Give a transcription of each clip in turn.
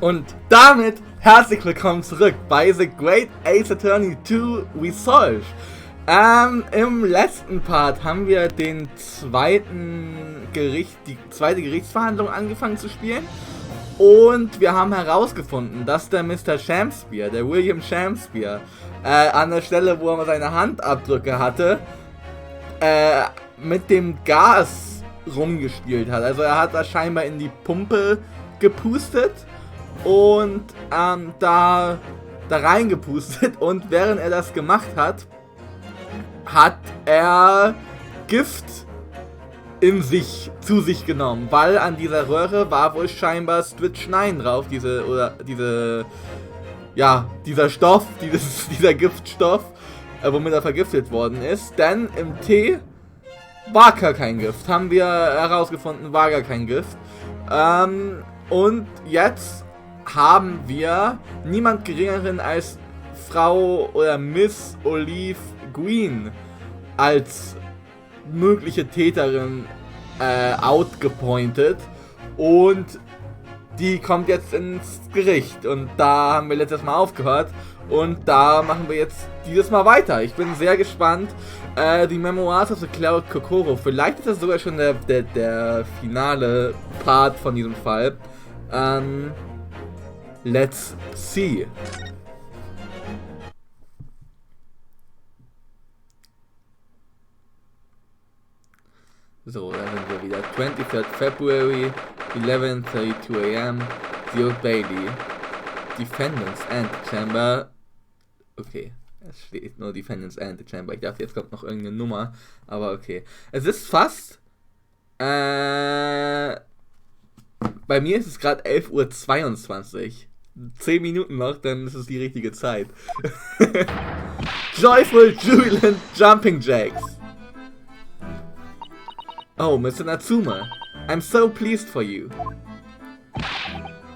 Und damit herzlich willkommen zurück bei The Great Ace Attorney 2 Resolve. Im letzten Part haben wir die zweite Gerichtsverhandlung angefangen zu spielen. Und wir haben herausgefunden, dass der Mr. Shakespeare, der William Shakespeare, an der Stelle, wo er seine Handabdrücke hatte, mit dem Gas rumgespielt hat. Also er hat da scheinbar in die Pumpe gepustet und da reingepustet, und während er das gemacht hat, hat er Gift zu sich genommen, weil an dieser Röhre war wohl scheinbar Strychnine drauf, dieser Stoff, dieser Giftstoff, womit er vergiftet worden ist, denn im Tee war gar kein Gift, haben wir herausgefunden, war gar kein Gift, und jetzt haben wir niemand geringeren als Frau oder Miss Olive Green als mögliche Täterin outgepointet, und die kommt jetzt ins Gericht, und da haben wir letztes Mal aufgehört und da machen wir jetzt dieses Mal weiter. Ich bin sehr gespannt. Die Memoirs of the Cloud Kokoro, vielleicht ist das sogar schon der finale Part von diesem Fall. Let's see. So, da sind wir wieder. 23rd February, 11:32 AM, the Old Bailey. Defendants Antechamber. Okay, es steht nur Defendants Antechamber. Ich dachte, jetzt kommt noch irgendeine Nummer, aber okay. Es ist fast. Bei mir ist es gerade 11:22 Uhr. 10 Minuten noch, dann ist es die richtige Zeit. Joyful, jubilant Jumping Jacks. Oh, Mr. Natsume, I'm so pleased for you.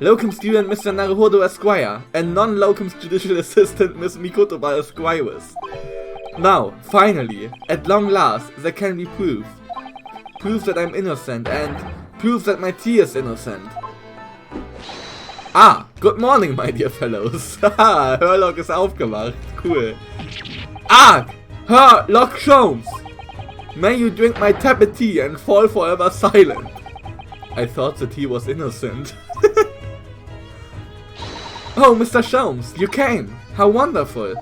Locum student Mr. Naruhodo Esquire and non-locum judicial assistant Miss Mikotoba Esquires. Now, finally, at long last, there can be proof. Proof that I'm innocent and proof that my tea is innocent. Ah, good morning, my dear fellows. Haha, Herlock ist aufgewacht. Cool. Ah, Herlock Sholmes. May you drink my tepid tea and fall forever silent. I thought the tea was innocent. Oh, Mr. Sholmes, you came. How wonderful.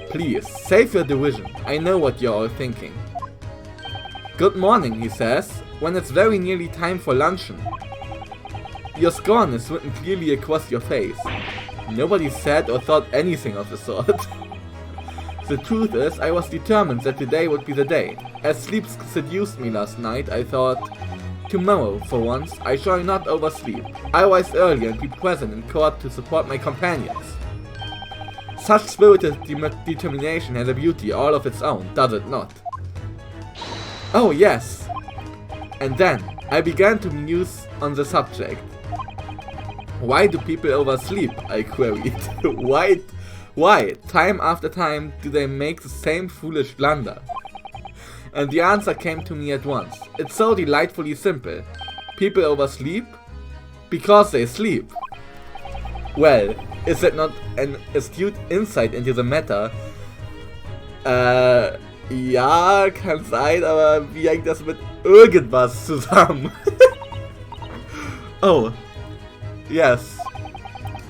Please, save your derision. I know what you're all thinking. Good morning, he says, when it's very nearly time for luncheon. Your scorn is written clearly across your face. Nobody said or thought anything of the sort. The truth is, I was determined that today would be the day. As sleep seduced me last night, I thought, tomorrow, for once, I shall not oversleep. I rise early and be present in court to support my companions. Such spirited determination has a beauty all of its own, does it not? Oh yes. And then, I began to muse on the subject. Why do people oversleep? I queried. Why, time after time, do they make the same foolish blunder? And the answer came to me at once. It's so delightfully simple. People oversleep because they sleep. Well, is that not an astute insight into the matter? Ja, kann sein, aber wie hängt das mit irgendwas zusammen? Oh. Yes.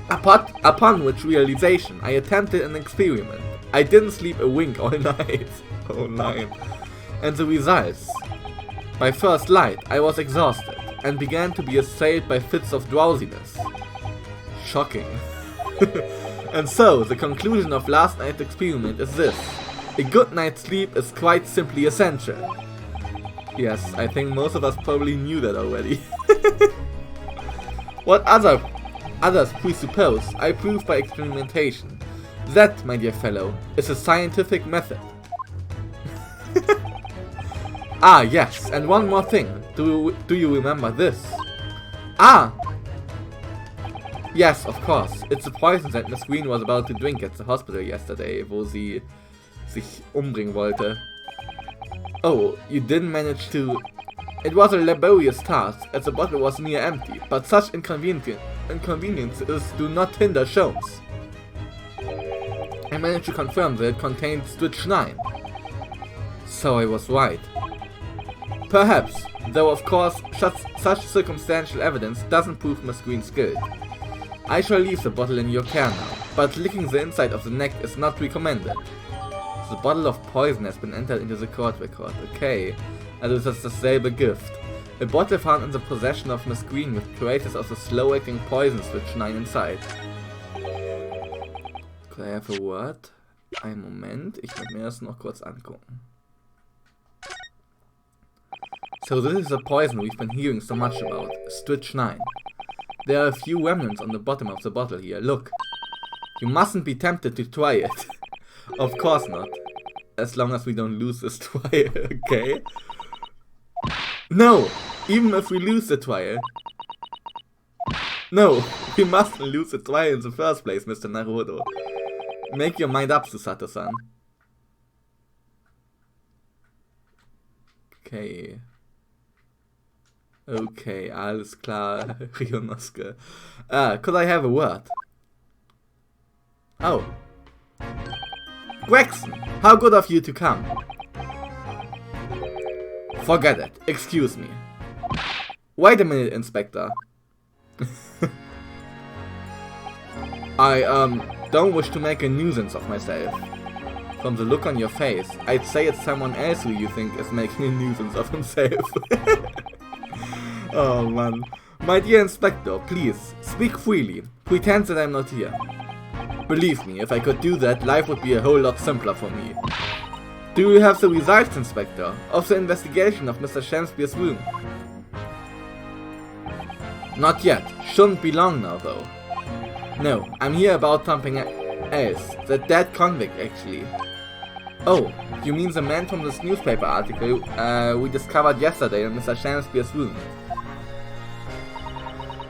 Upon which realization, I attempted an experiment. I didn't sleep a wink all night. Oh nein. And the results. By first light, I was exhausted and began to be assailed by fits of drowsiness. Shocking. And so, the conclusion of last night's experiment is this. A good night's sleep is quite simply essential. Yes, I think most of us probably knew that already. What others presuppose, I prove by experimentation. That, my dear fellow, is a scientific method. Ah, yes, and one more thing. Do you remember this? Ah! Yes, of course. It's the poison that Miss Green was about to drink at the hospital yesterday, wo sie sich umbringen wollte. Oh, you didn't manage to It was a laborious task, as the bottle was near empty, but such inconveniences do not hinder shows. I managed to confirm that it contained Switch 9. So I was right. Perhaps, though of course such circumstantial evidence doesn't prove Miss Green's guilt. I shall leave the bottle in your care now, but licking the inside of the neck is not recommended. The bottle of poison has been entered into the court record. Okay, also das ist dasselbe Gift. A bottle found in the possession of Miss Green with traces of the slow-acting poison Switch 9 inside. Could I have a word? Einen Moment, ich muss mir das noch kurz angucken. So this is the poison we've been hearing so much about, Switch 9. There are a few remnants on the bottom of the bottle here, look. You mustn't be tempted to try it. Of course not. As long as we don't lose this trial, okay? No! Even if we lose the trial. No! We mustn't lose the trial in the first place, Mr. Naruto. Make your mind up, Susato-san. Okay. Okay, alles klar, Ryonosuke. Could I have a word? Oh. Gregson, how good of you to come. Forget it, excuse me. Wait a minute, Inspector. I, don't wish to make a nuisance of myself. From the look on your face, I'd say it's someone else who you think is making a nuisance of himself. Oh man. My dear Inspector, please, speak freely. Pretend that I'm not here. Believe me, if I could do that, life would be a whole lot simpler for me. Do you have the results, Inspector, of the investigation of Mr. Shakespeare's room? Not yet. Shouldn't be long now, though. No, I'm here about something else. The dead convict, actually. Oh, you mean the man from this newspaper article we discovered yesterday in Mr. Shakespeare's room?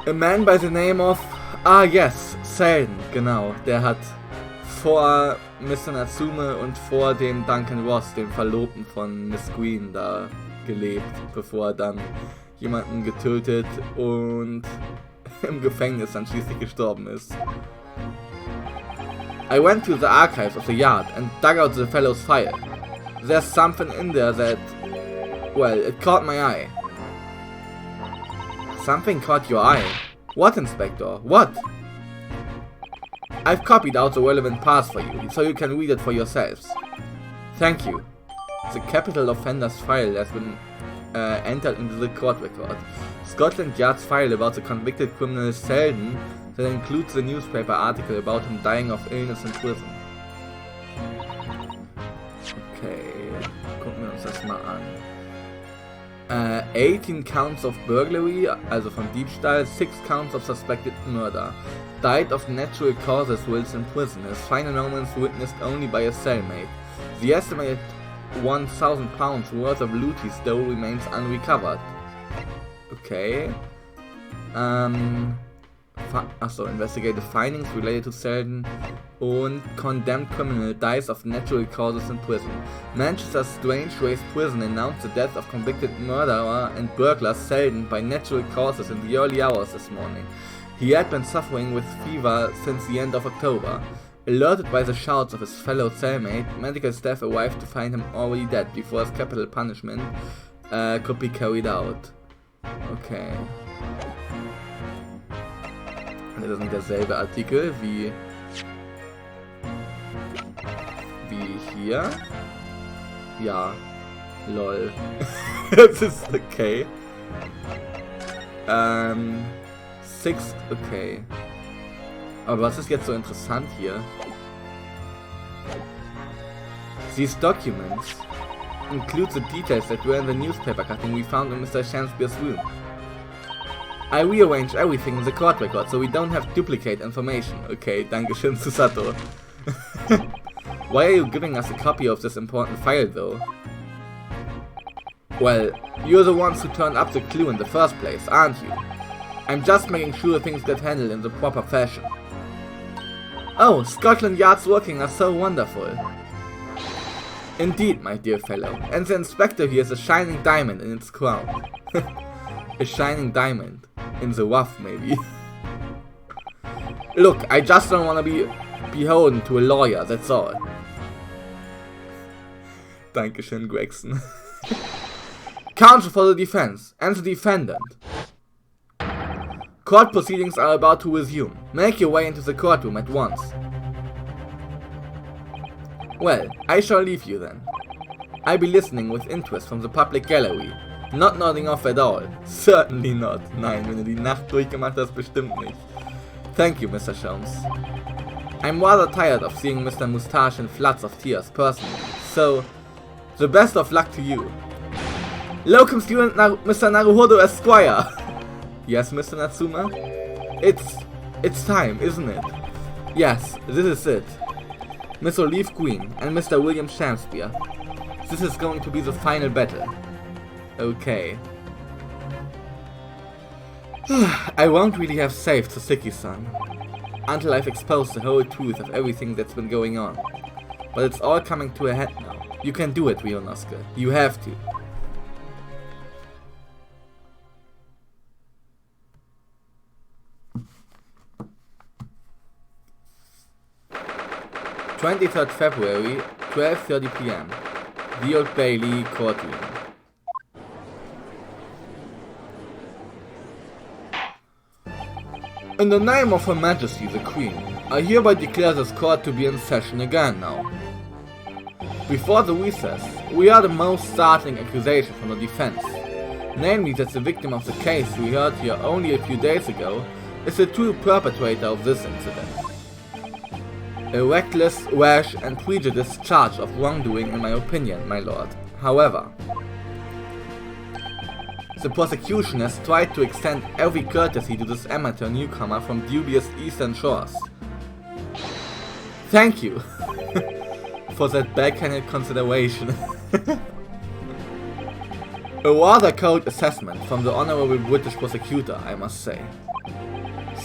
A man by the name of... Ah yes, Selden, genau. Der hat vor Mr. Natsume und vor dem Duncan Ross, dem Verlobten von Miss Green, da gelebt, bevor er dann jemanden getötet und im Gefängnis dann schließlich gestorben ist. I went to the archives of the yard and dug out the fellow's file. There's something in there that... well, it caught my eye. Something caught your eye? What, Inspector? What? I've copied out the relevant parts for you, so you can read it for yourselves. Thank you. The capital offender's file has been entered into the court record. Scotland Yard's file about the convicted criminal Selden that includes the newspaper article about him dying of illness in prison. Okay, gucken wir uns das mal an. 18 counts of burglary, also von Diebstahl, 6 counts of suspected murder. Died of natural causes whilst in prison. His final moments witnessed only by a cellmate. The estimated £1,000 worth of loot he stole remains unrecovered. Okay. Achso, investigative findings related to Selden und condemned criminal dies of natural causes in prison. Manchester's Strange Ways Prison announced the death of convicted murderer and burglar Selden by natural causes in the early hours this morning. He had been suffering with fever since the end of October. Alerted by the shouts of his fellow cellmate, medical staff arrived to find him already dead before his capital punishment could be carried out. Okay. Das ist nicht derselbe Artikel wie hier. Ja. Lol. Das ist okay. 6, okay. Aber was ist jetzt so interessant hier? These documents include the details that were in the newspaper cutting we found in Mr. Shakespeare's room. I rearranged everything in the court record so we don't have duplicate information. Okay, dankeschön, Susato. Why are you giving us a copy of this important file though? Well, you're the ones who turned up the clue in the first place, aren't you? I'm just making sure things get handled in the proper fashion. Oh, Scotland Yard's working are so wonderful. Indeed, my dear fellow, and the inspector here is a shining diamond in its crown. A shining diamond. In the rough, maybe. Look, I just don't want to be beholden to a lawyer, that's all. Dankeschön, Gregson. Counsel for the defense and the defendant. Court proceedings are about to resume. Make your way into the courtroom at once. Well, I shall leave you then. I'll be listening with interest from the public gallery. Not nodding off at all. Certainly not. Nein, wenn du die Nacht durchgemacht hast, bestimmt nicht. Thank you, Mr. Sholmes. I'm rather tired of seeing Mr. Moustache in floods of tears, personally. So, the best of luck to you. Locum student Mr. Naruhodo Esquire. Yes, Mr. Natsuma? It's time, isn't it? Yes, this is it. Miss Olive Queen and Mr. William Shakespeare. This is going to be the final battle. Okay. I won't really have saved Saseki-san until I've exposed the whole truth of everything that's been going on. But it's all coming to a head now. You can do it, Ryonosuke. You have to. February 23rd, 12:30 PM. The Old Bailey Courtroom. In the name of Her Majesty the Queen, I hereby declare this court to be in session again now. Before the recess, we heard the most startling accusation from the defense, namely that the victim of the case we heard here only a few days ago is the true perpetrator of this incident. A reckless, rash and prejudiced charge of wrongdoing in my opinion, my lord. However, the prosecution has tried to extend every courtesy to this amateur newcomer from dubious eastern shores. Thank you for that backhanded consideration. A rather cold assessment from the honorable British prosecutor, I must say.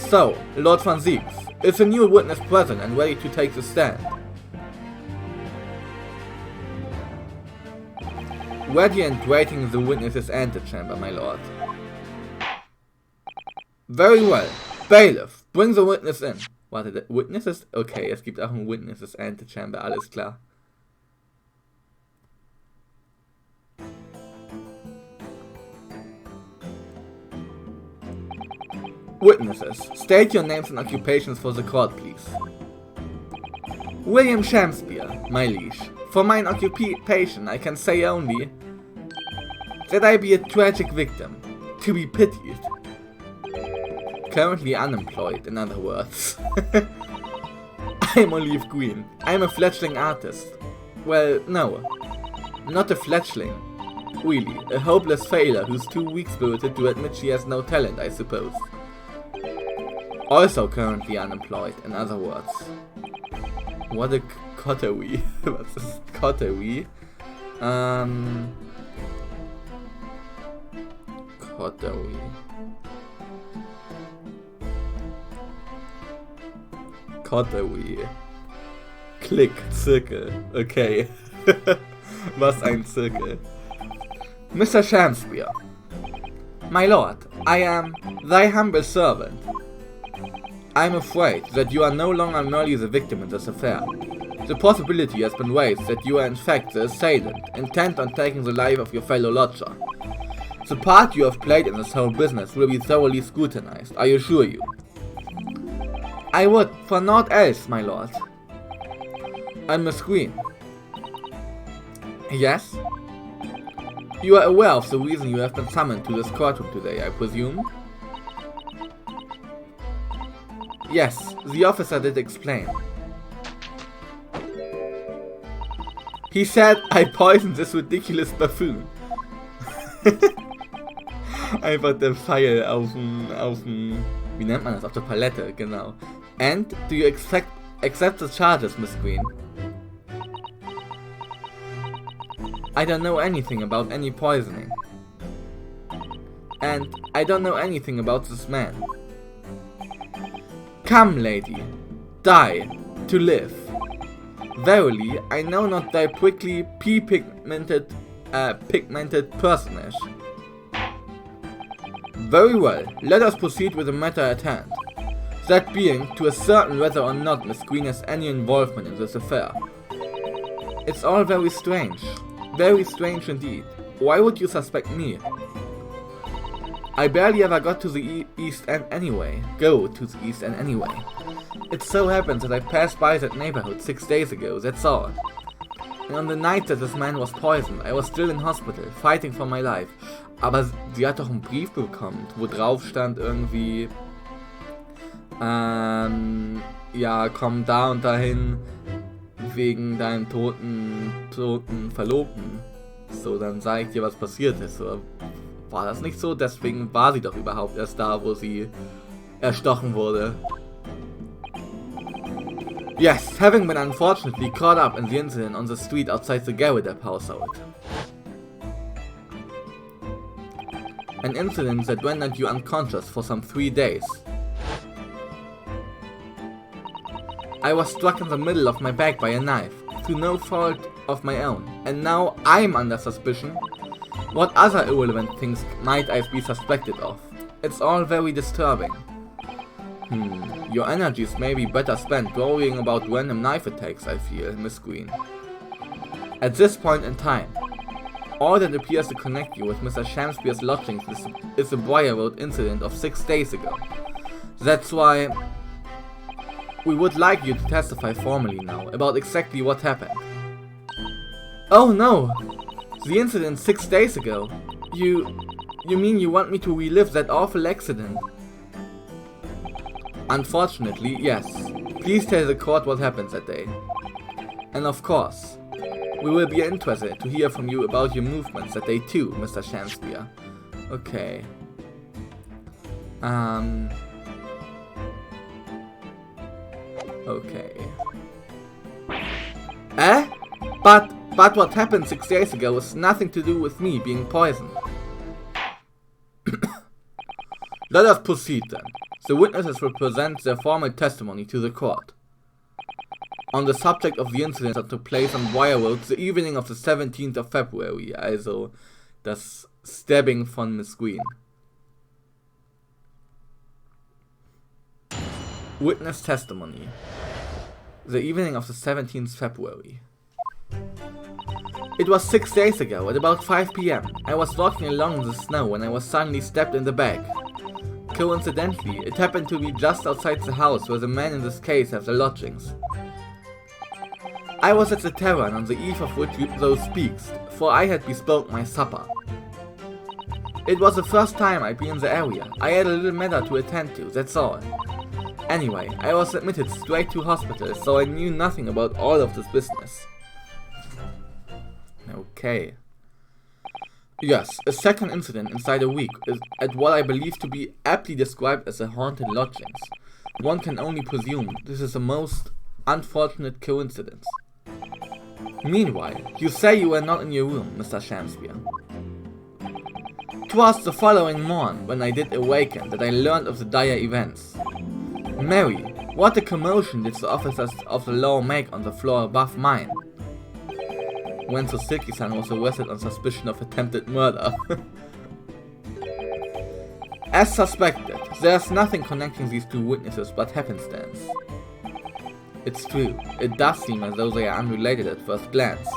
So, Lord Van Zieks, is a new witness present and ready to take the stand? Ready and waiting in the witness's antechamber, my lord. Very well. Bailiff, bring the witness in. Warte, Witnesses? Okay, es gibt auch ein Witnesses Antechamber, alles klar. Witnesses, state your names and occupations for the court, please. William Shakespeare, my liege. For mine occupation, I can say only that I be a tragic victim, to be pitied. Currently unemployed, in other words. I'm Olive Green. I'm a fledgling artist. Well, no. Not a fledgling. Really, a hopeless failure who's too weak-spirited to admit she has no talent, I suppose. Also currently unemployed, in other words. What a coterie. What's this? Coterie? Coterie. Coterie. Klick, Zirkel. Okay. Was ein Zirkel. Mr. Shakespeare. My lord, I am thy humble servant. I am afraid that you are no longer merely the victim in this affair. The possibility has been raised that you are in fact the assailant, intent on taking the life of your fellow lodger. The part you have played in this whole business will be thoroughly scrutinized, I assure you. I would, for naught else, my lord. And Miss Green. Yes? You are aware of the reason you have been summoned to this courtroom today, I presume? Yes, the officer did explain. He said I poisoned this ridiculous buffoon. Einfach der Pfeil auf dem, wie nennt man das, auf der Palette, genau. And, do you accept the charges, Miss Green? I don't know anything about any poisoning. And I don't know anything about this man. Come, lady. Die. To live. Verily, I know not thy prickly, pigmented personage. Very well, let us proceed with the matter at hand. That being, to ascertain whether or not Miss Green has any involvement in this affair. It's all very strange indeed. Why would you suspect me? I barely ever got to the East End anyway. It so happens that I passed by that neighborhood 6 days ago, that's all. And on the night that this man was poisoned, I was still in hospital, fighting for my life. Aber sie hat doch einen Brief bekommen, wo drauf stand irgendwie, ja, komm da und dahin, wegen deinem toten Verlobten. So, dann sag ich dir, was passiert ist. Oder war das nicht so? Deswegen war sie doch überhaupt erst da, wo sie erstochen wurde. Yes, having been unfortunately caught up in the incident on the street outside the Garrett household. An incident that rendered you unconscious for some 3 days. I was struck in the middle of my back by a knife, through no fault of my own, and now I'm under suspicion. What other irrelevant things might I be suspected of? It's all very disturbing. Your energies may be better spent worrying about random knife attacks, I feel, Miss Green. At this point in time, all that appears to connect you with Mr. Shamspeare's lodgings is the Briar Road incident of 6 days ago. That's why we would like you to testify formally now about exactly what happened. Oh no! The incident 6 days ago? You mean you want me to relive that awful accident? Unfortunately, yes. Please tell the court what happened that day. And of course, we will be interested to hear from you about your movements that day too, Mr. Shamspeare. Okay. Okay. But what happened 6 days ago has nothing to do with me being poisoned. Let us proceed then. The witnesses will present their formal testimony to the court. On the subject of the incident that took place on Briar Road the evening of the 17th of February, also das Stabbing von Miss Green. Witness testimony. The evening of the 17th February. It was 6 days ago, at about 5 PM. I was walking along in the snow when I was suddenly stabbed in the back. Coincidentally, it happened to be just outside the house where the men in this case have their lodgings. I was at the tavern on the eve of which thou speakst, for I had bespoke my supper. It was the first time I'd been in the area. I had a little matter to attend to, that's all. Anyway, I was admitted straight to hospital, so I knew nothing about all of this business. Okay. Yes, a second incident inside a week is at what I believe to be aptly described as a haunted lodgings. One can only presume this is a most unfortunate coincidence. Meanwhile, you say you were not in your room, Mr. Shamspeare. 'Twas the following morn, when I did awaken, that I learned of the dire events. Mary, what a commotion did the officers of the law make on the floor above mine, when the Silky-san was arrested on suspicion of attempted murder. As suspected, there's nothing connecting these two witnesses but happenstance. It's true, it does seem as though they are unrelated at first glance,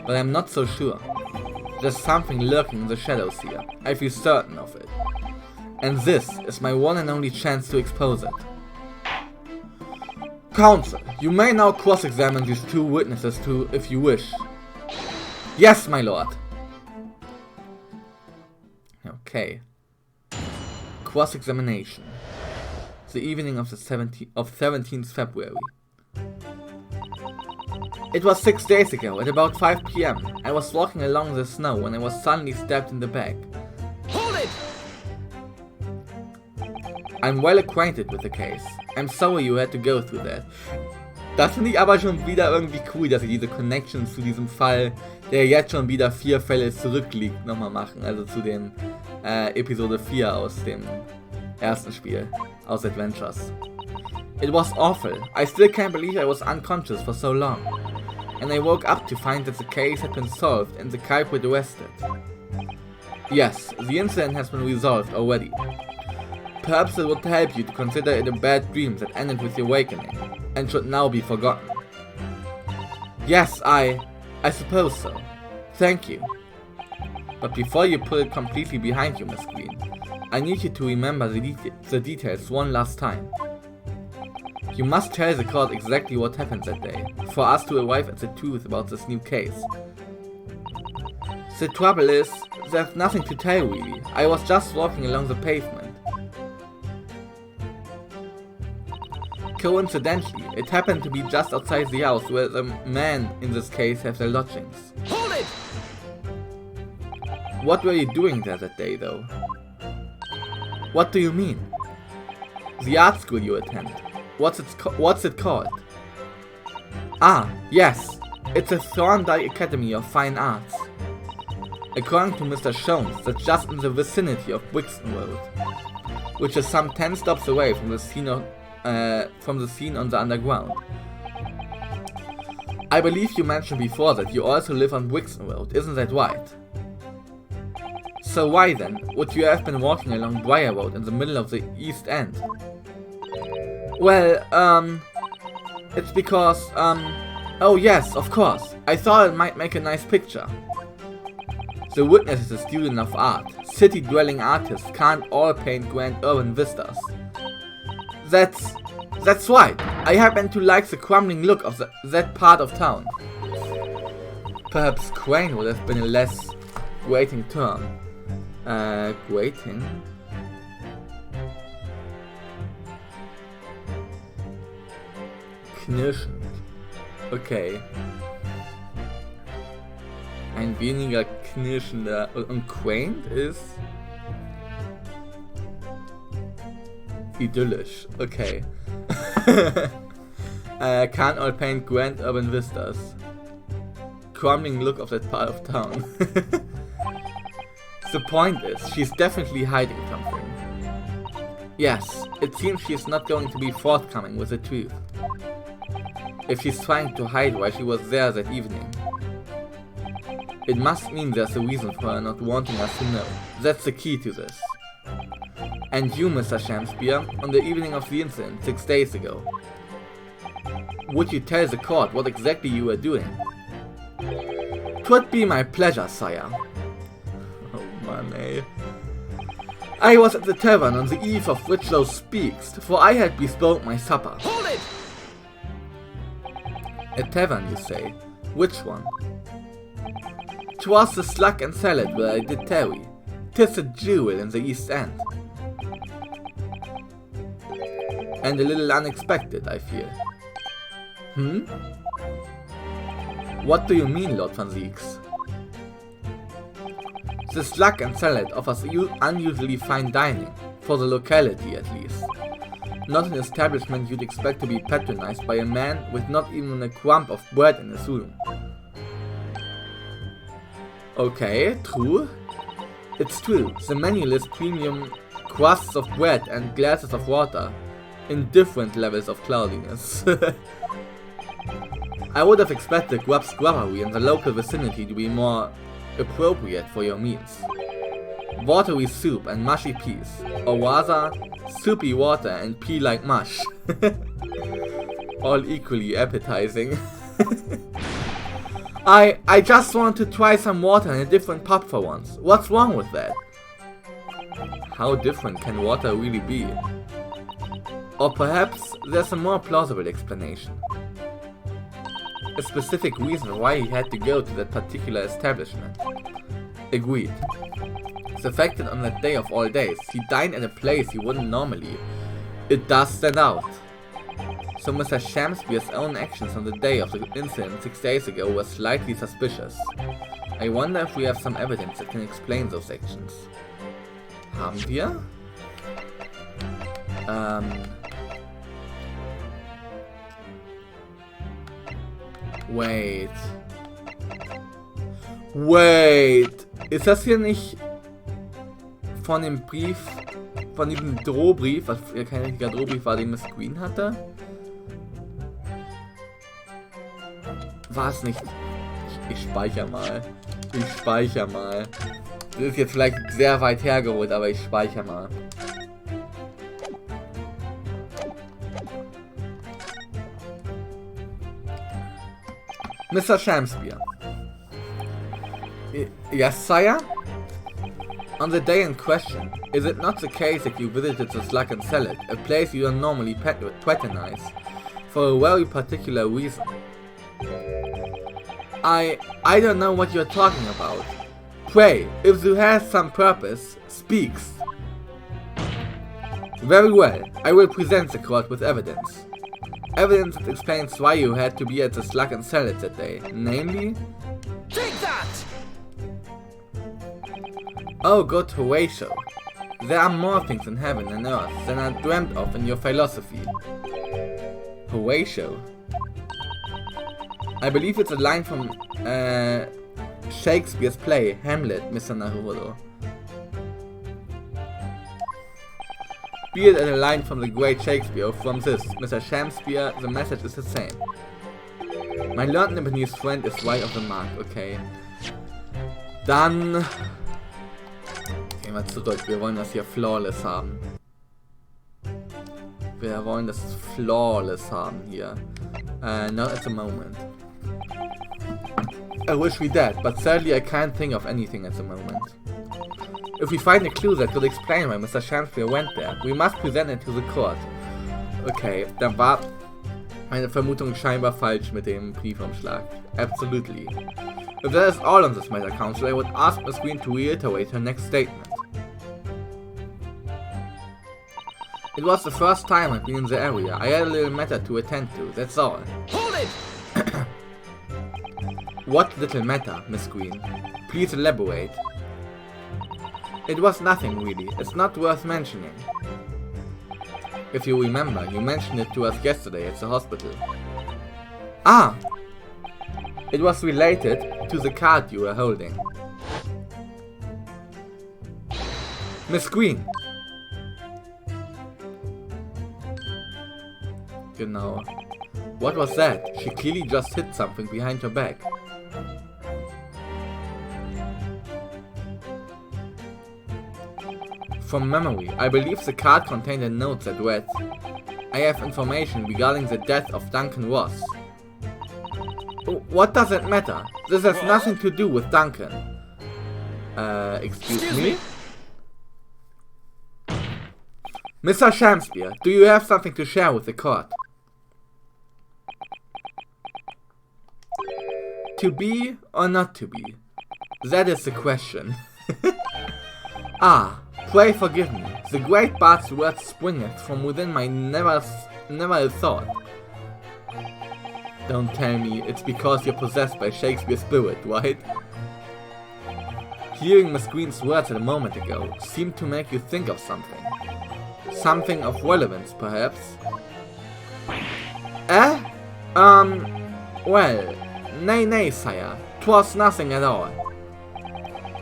but I'm not so sure. There's something lurking in the shadows here, I feel certain of it. And this is my one and only chance to expose it. Counsel, you may now cross-examine these two witnesses too, if you wish. Yes, my lord. Okay. Cross-examination. The evening of the 17th February. It was 6 days ago, at about 5 PM. I was walking along the snow when I was suddenly stabbed in the back. Hold it! I'm well acquainted with the case. I'm sorry you had to go through that. Das finde ich aber schon wieder irgendwie cool, dass sie diese Connection zu diesem Fall, der jetzt schon wieder 4 Fälle zurückliegt, nochmal machen. Also zu den Episode 4 aus dem ersten Spiel, aus Adventures. It was awful. I still can't believe I was unconscious for so long. and I woke up to find that the case had been solved and the culprit arrested. Yes, the incident has been resolved already. Perhaps it would help you to consider it a bad dream that ended with your awakening, and should now be forgotten. Yes, I suppose so. Thank you. But before you put it completely behind you, Miss Green, I need you to remember the details one last time. You must tell the court exactly what happened that day, for us to arrive at the truth about this new case. The trouble is, there's nothing to tell really. I was just walking along the pavement. Coincidentally, it happened to be just outside the house where the men in this case have their lodgings. Hold it! What were you doing there that day, though? What do you mean? The art school you attend. What's it called? Ah, yes. It's a Thorndike Academy of Fine Arts. According to Mr. Jones, that's just in the vicinity of Brixton Road, which is some 10 stops away from the scene on the underground. I believe you mentioned before that you also live on Brixton Road, isn't that right? So why then would you have been walking along Briar Road in the middle of the East End? Well, it's because, oh yes, of course, I thought it might make a nice picture. The witness is a student of art. City-dwelling artists can't all paint grand urban vistas. That's right. I happen to like the crumbling look of that part of town. Perhaps quaint would have been a less grating term. Grating? Knirschend. Okay. Ein weniger knirschender und quaint ist idyllisch. Okay. Can't all paint grand urban vistas. Crumbling look of that part of town. The point is, she's definitely hiding something. Yes, it seems she's not going to be forthcoming with the truth. If she's trying to hide why she was there that evening, it must mean there's a reason for her not wanting us to know. That's the key to this. And you, Mr. Shamspeare, on the evening of the incident 6 days ago, would you tell the court what exactly you were doing? 'Twould be my pleasure, sire. Oh man, eh. I was at the tavern on the eve of which thou speakst, for I had bespoke my supper. Hold it! A tavern, you say? Which one? 'Twas the Slug and Salad where I did tarry. 'Tis a jewel in the East End. And a little unexpected, I fear. What do you mean, Lord Van Zieks? The Slug and Salad offers unusually fine dining, for the locality at least. Not an establishment you'd expect to be patronized by a man with not even a crumb of bread in his room. Okay, true. It's true, the menu lists premium crusts of bread and glasses of water in different levels of cloudiness. I would have expected grub scrubbery in the local vicinity to be more appropriate for your meals. Watery soup and mushy peas, or rather, soupy water and pea-like mush. All equally appetizing. I just want to try some water in a different pub for once. What's wrong with that? How different can water really be? Or perhaps there's a more plausible explanation. A specific reason why he had to go to that particular establishment. Agreed. The fact that on that day of all days, he dined at a place he wouldn't normally, it does stand out. So Mr. Shamspeare's own actions on the day of the incident 6 days ago were slightly suspicious. I wonder if we have some evidence that can explain those actions. Haben wir? Wait. Ist das hier nicht von dem Brief, von diesem Drohbrief, was ja kein richtiger Drohbrief war, den Miss Green hatte? War es nicht... Ich speichere mal. Ich speichere mal. Das ist jetzt vielleicht sehr weit hergeholt, aber ich speichere mal. Mr. Shamspeare. Yes, sire? On the day in question, is it not the case that you visited the Slug and Salad, a place you don't normally patronize, for a very particular reason? I don't know what you're talking about. Pray, if you have some purpose, speaks. Very well, I will present the court with evidence. Evidence that explains why you had to be at the Slug and Salad that day, namely... Take that! Oh, good Horatio. There are more things in heaven and earth than are dreamt of in your philosophy. Horatio? I believe it's a line from Shakespeare's play, Hamlet, Mr. Naruto. Be it a line from the great Shakespeare or from this, Mr. Shamspeare, the message is the same. My learned Japanese friend is right of the mark, okay. Dann... Gehen wir zurück, wir wollen das hier flawless haben. Wir wollen das flawless haben hier. Not at the moment. I wish we did, but sadly I can't think of anything at the moment. If we find a clue that could explain why Mr. Shamspeare went there, we must present it to the court. Okay, dann war meine Vermutung scheinbar falsch mit dem Briefumschlag. Absolutely. If that is all on this matter, Counsel, I would ask Miss Green to reiterate her next statement. It was the first time I've been in the area. I had a little matter to attend to, that's all. Hold it! What little matter, Miss Green? Please elaborate. It was nothing really, it's not worth mentioning. If you remember, you mentioned it to us yesterday at the hospital. Ah! It was related to the card you were holding. Miss Green! Genau. What was that? She clearly just hit something behind her back. From memory, I believe the card contained a note that read, I have information regarding the death of Duncan Ross. What does it matter? This has nothing to do with Duncan. Excuse me? Mr. Shamspeare, do you have something to share with the court? To be or not to be? That is the question. Ah, pray forgive me. The great Bard's words springeth from within my never thought. Don't tell me it's because you're possessed by Shakespeare's spirit, right? Hearing Miss Green's words a moment ago seemed to make you think of something. Something of relevance, perhaps? Well, nay, sire. 'Twas nothing at all.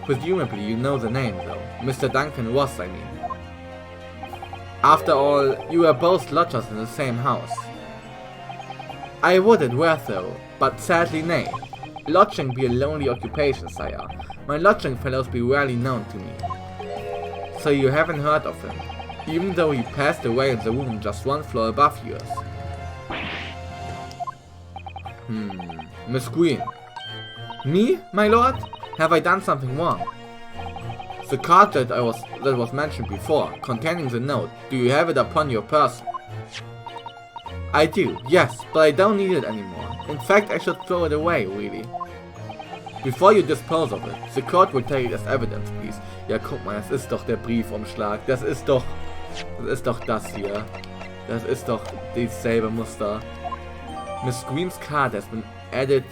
Presumably you know the name, though. Mr. Duncan Ross, I mean. After all, you were both lodgers in the same house. I would it were so, but sadly nay. Lodging be a lonely occupation, sire. My lodging fellows be rarely known to me. So you haven't heard of him, even though he passed away in the room just one floor above yours. Miss Green. Me, my lord? Have I done something wrong? The card that was mentioned before, containing the note, do you have it upon your person? I do, yes, but I don't need it anymore. In fact, I should throw it away, really. Before you dispose of it, the court will take it as evidence, please. Ja, guck mal, das ist doch der Briefumschlag. Das ist doch das hier. Das ist doch dieselbe Muster. Miss Green's card has been entered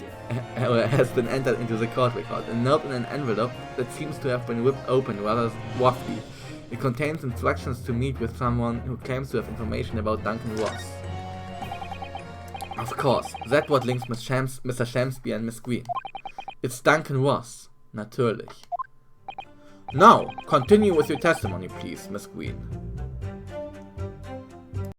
into the court record. A note in an envelope that seems to have been ripped open rather roughly. It contains instructions to meet with someone who claims to have information about Duncan Ross. Of course, that's what links Mr. Shamspeare and Miss Green. It's Duncan Ross, natürlich. Now, continue with your testimony, please, Miss Green.